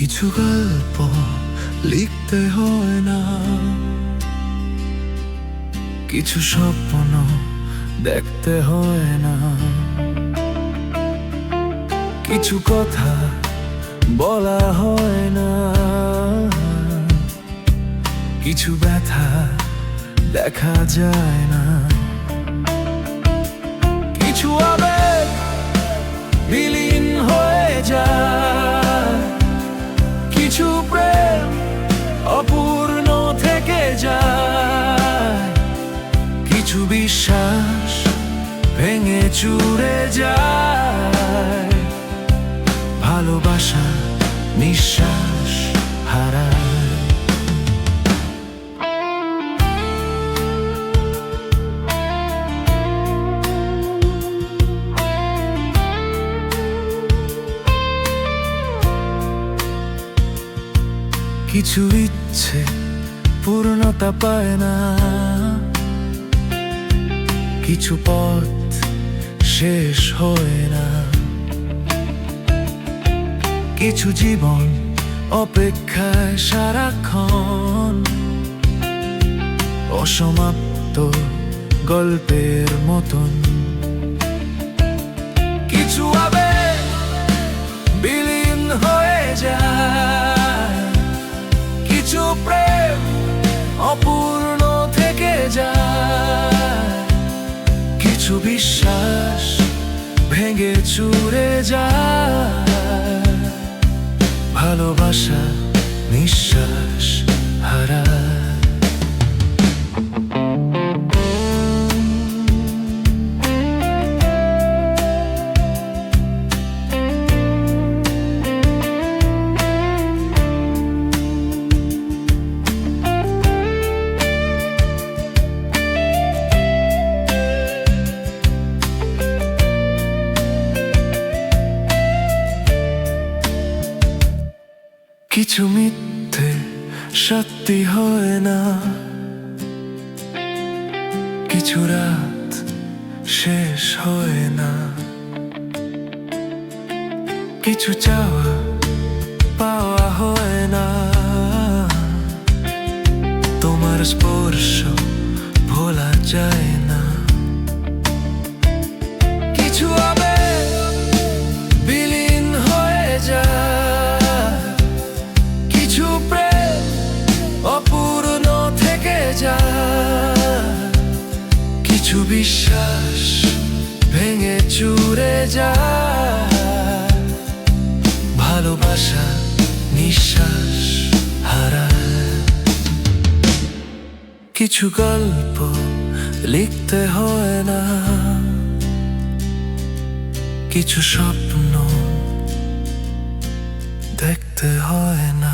কিছু গল্প লিখতে হয় না, কিছু স্বপ্ন দেখতে হয় না, কিছু কথা বলা হয় না, কিছু ব্যথা দেখা যায় না, কিছু আবেগ বিলীন হয়ে যায়, কিছু প্রেম অপূর্ণ থেকে যায়, কিছু বিশ্বাস ভেঙে চুরে যায়, ভালোবাসা নিঃশ্বাস হারায়। কিছু ইচ্ছে পূর্ণতা পায় না, কিছু পথ শেষ হয় না, কিছু জীবন অপেক্ষায় সারাক্ষণ, অসমাপ্ত গল্পের মতন, কিছু আবেগ বিলীন হয়ে যায়, কিছু প্রেম অপূর্ণ থেকে যায়, কিছু বিশ্বাস ভেঙে চুরে যায়, ভালোবাসা নিঃশ্বাস হারায়। কিছু মিথ্যে সত্যি হয় না, কিছু রাত শেষ হয় না, কিছু চাওয়া পাওয়া হয় না, তোমার স্পর্শ ভোলা যায় না, কিছু আবেগ বিলীন হয়ে যায়, কিছু প্রেম অপূর্ণ থেকে যায়, কিছু বিশ্বাস ভেঙে চুরে যায়, ভালোবাসা নিঃশ্বাস হারায়। কিছু গল্প লিখতে হয় না, কিছু স্বপ্ন দেখতে হয় না।